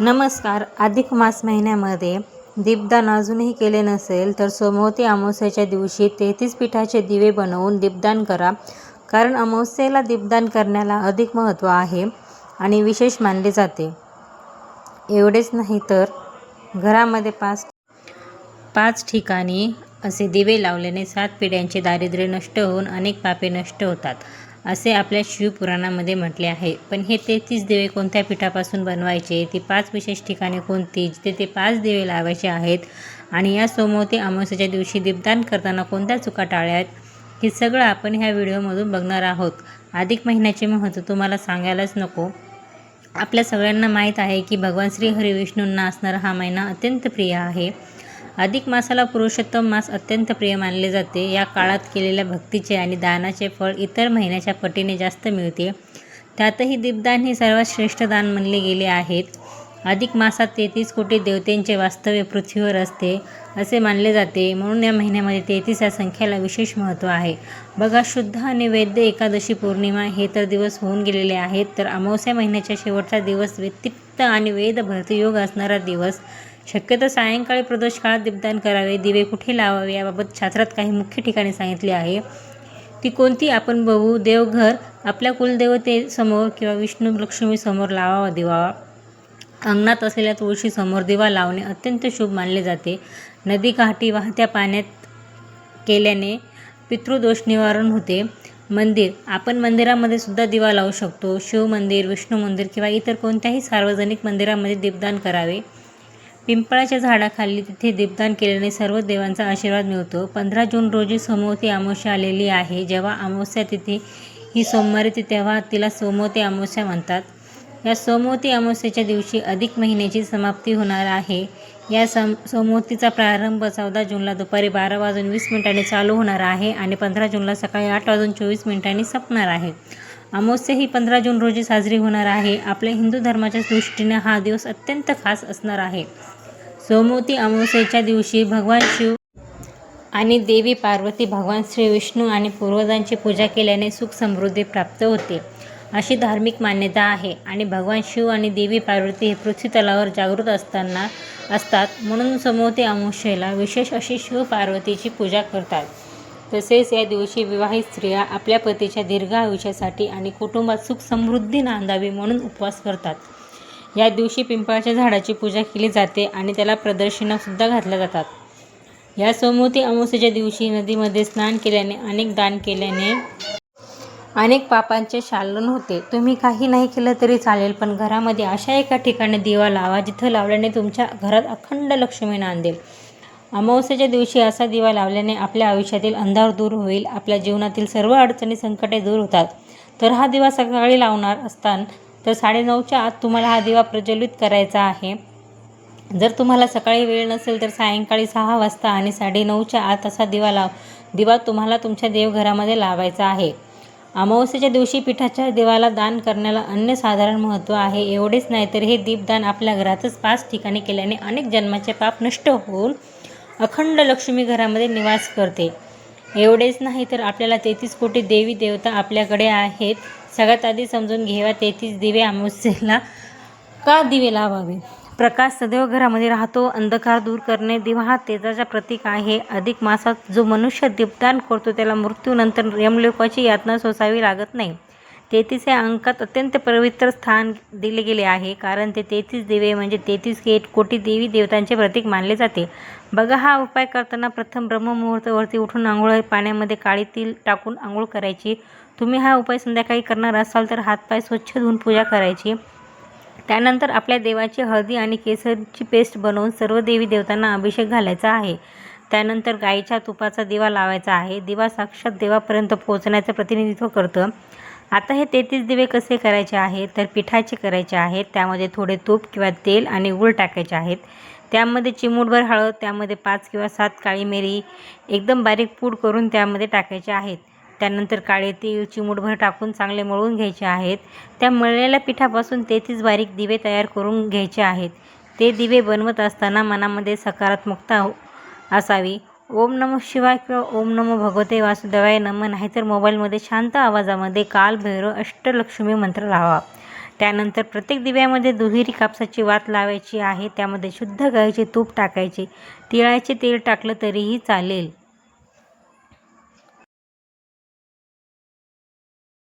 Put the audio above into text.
नमस्कार. अधिक मास महिन्यामध्ये दीपदान अजूनही केले नसेल तर सोमवती अमावस्येच्या दिवशी 33 पिठाचे दिवे बनवून दीपदान करा. कारण अमावस्येला दीपदान करण्याला अधिक महत्त्व आहे आणि विशेष मानले जाते. एवढेच नाही तर घरामध्ये पाच ठिकाणी असे दिवे लावल्याने 7 पिढ्यांचे दारिद्र्य नष्ट होऊन अनेक पापे नष्ट होतात, असे आपल्या शिवपुराणामध्ये म्हटले आहे. पण हे 33 दिवे कोणत्या पिठापासून बनवायचे, ती 5 विशेष ठिकाणे कोणती जिथे ते 5 दिवे लावायचे आहेत, आणि या सोमवती अमावस्येच्या दिवशी दीपदान करताना कोणत्या चुका टाळाव्यात, हे सगळं आपण ह्या व्हिडिओमधून बघणार आहोत. अधिक महिन्याचे महत्त्व तुम्हाला सांगायलाच नको. आपल्या सगळ्यांना माहीत आहे की भगवान श्री हरी विष्णूंना असणारा हा महिना अत्यंत प्रिय आहे. अधिक मासाला पुरुषोत्तम मास अत्यंत प्रिय मानले जाते. या काळात केलेल्या भक्तीचे आणि दानाचे फळ इतर महिन्याच्या पटीने जास्त मिळते. त्यातही दीपदान हे सर्वात श्रेष्ठ दान मानले गेले आहेत. अधिक मासात 33 कोटी देवतेंचे वास्तव्य पृथ्वीवर असते असे मानले जाते. म्हणून या महिन्यामध्ये 33 या संख्येला विशेष महत्त्व आहे. बघा, शुद्ध आणि वैद्य एकादशी पौर्णिमा हे तर दिवस होऊन गेलेले आहेत, तर अमावस्या महिन्याच्या शेवटचा दिवस व्यतिप्त आणि वेद भरती योग असणारा दिवस. शक्यतो सायंकाळी प्रदोष काळात दीपदान करावे. दिवे कुठे लावावे याबाबत शास्त्रात काही मुख्य ठिकाणे सांगितले आहे. ती कोणती आपण बघू. देवघर, आपल्या कुलदेवतेसमोर किंवा विष्णू लक्ष्मी समोर लावावा दिवा. अंगणात असलेल्या तुळशीसमोर दिवा लावणे अत्यंत शुभ मानले जाते. नदीकाठी वाहत्या पाण्यात केल्याने पितृदोष निवारण होते. मंदिर, आपण मंदिरामध्ये सुद्धा दिवा लावू शकतो. शिव मंदिर, विष्णू मंदिर किंवा इतर कोणत्याही सार्वजनिक मंदिरामध्ये दीपदान करावे. पिंपळाच्या झाडाखाली तिथे दीपदान केल्याने सर्व देवांचा आशीर्वाद मिळतो. 15 जून रोजी सोमवती अमावस्या आलेली आहे. जेव्हा अमावस्या तिथी ही सोमवारी येते तेव्हा तिला सोमवती अमावस्या म्हणतात. या सोमवती अमावस्येच्या दिवशी अधिक महिन्याची समाप्ती होणार आहे. या सोमवतीचा प्रारंभ 14 जूनला दुपारी 12:20 चालू होणार आहे आणि 15 जूनला सकाळी 8:24 संपणार आहे. अमावस्या ही 15 जून रोजी साजरी होणार आहे. आपल्या हिंदू धर्माच्या दृष्टीने हा दिवस अत्यंत खास असणार आहे. सोमवती अमावस्येच्या दिवशी भगवान शिव आणि देवी पार्वती, भगवान श्री विष्णू आणि पूर्वजांची पूजा केल्याने सुख समृद्धी प्राप्त होते, अशी धार्मिक मान्यता आहे. आणि भगवान शिव आणि देवी पार्वती हे पृथ्वी तलावर जागृत असतात. म्हणून सोमवती अमावस्येला विशेष अशी शिव पार्वतीची पूजा करतात. तसेच या दिवशी विवाहित स्त्रिया आपल्या पतीच्या दीर्घ आयुष्यासाठी आणि कुटुंबात सुख समृद्धी नांदावी म्हणून उपवास करतात. या दिवशी पिंपळाच्या झाडाची पूजा केली जाते आणि त्याला प्रदक्षिणासुद्धा घातल्या जातात. या सोमवती अमावस्येच्या दिवशी नदीमध्ये स्नान केल्याने, अनेक दान केल्याने अनेक पापांचे शालन होते. तुम्ही काही नाही केलं तरी चालेल, पण घरामध्ये अशा एका ठिकाणी दिवा लावा जिथं लावल्याने तुमच्या घरात अखंड लक्ष्मी नांदेल. अमावस्येच्या दिवशी असा दिवा लावल्याने आपल्या आयुष्यातील अंधार दूर होईल. आपल्या जीवनातील सर्व अडचणी, संकटे दूर होतात. तर हा दिवा सकाळी लावणार असताना तर 9:30च्या आत तुम्हाला हा दिवा प्रज्वलित करायचा आहे. जर तुम्हाला सकाळी वेळ नसेल तर सायंकाळी 6 वाजता आणि 9:30च्या आत असा दिवा तुम्हाला तुमच्या देवघरामध्ये लावायचा आहे. अमावस्येच्या दिवशी पिठाच्या दिवाला दान करण्याला अनन्यसाधारण महत्त्व आहे. एवढेच नाही तर हे दीपदान आपल्या घरातच 5 ठिकाणी केल्याने अनेक जन्माचे पाप नष्ट होऊन अखंड लक्ष्मी घरामध्ये निवास करते. एवढेच नाही तर आपल्याला 33 कोटी देवी देवता आपल्याकडे आहेत. सगळ्यात आधी समजून घेऊया 33 दिवे अमावस्येला का दिवे लावावे. प्रकाश सदैव घरामध्ये राहतो. अंधकार दूर करणे. दिवा हा तेजाचा प्रतीक आहे. अधिक मासात जो मनुष्य दीपदान करतो त्याला मृत्यूनंतर यमलोकाची यातना सोसावी लागत नाही. 33 या अंकात अत्यंत पवित्र स्थान दिले गेले आहे, कारण ते 33 दिवे म्हणजे 33 कोटी देवी देवतांचे प्रतीक मानले जाते. बघा, हा उपाय करताना प्रथम ब्रह्ममुहूर्तावरती उठून आंघोळ पाण्यामध्ये काळी तीळ टाकून आंघोळ करायची. तुम्ही हा उपाय संध्याकाळी करणार असाल तर हातपाय स्वच्छ धुवून पूजा करायची. त्यानंतर आपल्या देवाची हळदी आणि केसरची पेस्ट बनवून सर्व देवी देवतांना अभिषेक घालायचा आहे. त्यानंतर गाईच्या तुपाचा दिवा लावायचा आहे. दिवा साक्षात देवापर्यंत पोहोचण्याचं प्रतिनिधित्व करतं. आता हे 33 दिवे कसे करायचे आहेत तर पिठाचे करायचे आहेत. त्यामध्ये थोडे तूप किंवा तेल आणि गूळ टाकायचे आहेत. त्यामध्ये चिमूटभर हळद, त्यामध्ये 5 किंवा 7 काळी मिरी एकदम बारीक पूड करून त्यामध्ये टाकायचे आहेत. त्यानंतर काळे तीळ चिमूटभर टाकून चांगले मळून घ्यायचे आहेत. त्या मळलेल्या पिठापासून 33 बारीक दिवे तयार करून घ्यायचे आहेत. ते दिवे बनवत असताना मनामध्ये सकारात्मकता असावी. ओम नमः शिवाय किंवा ओम नमो भगवते वासुदेवाय नमः, नाहीतर मोबाईलमध्ये शांत आवाजामध्ये काल भैरव अष्टलक्ष्मी मंत्र लावा. त्यानंतर प्रत्येक दिव्यामध्ये दुहेरी कापसाची वात लावायची आहे. त्यामध्ये शुद्ध गाईचे तूप टाकायचे. तिळाचे तेल टाकलं तरीही चालेल.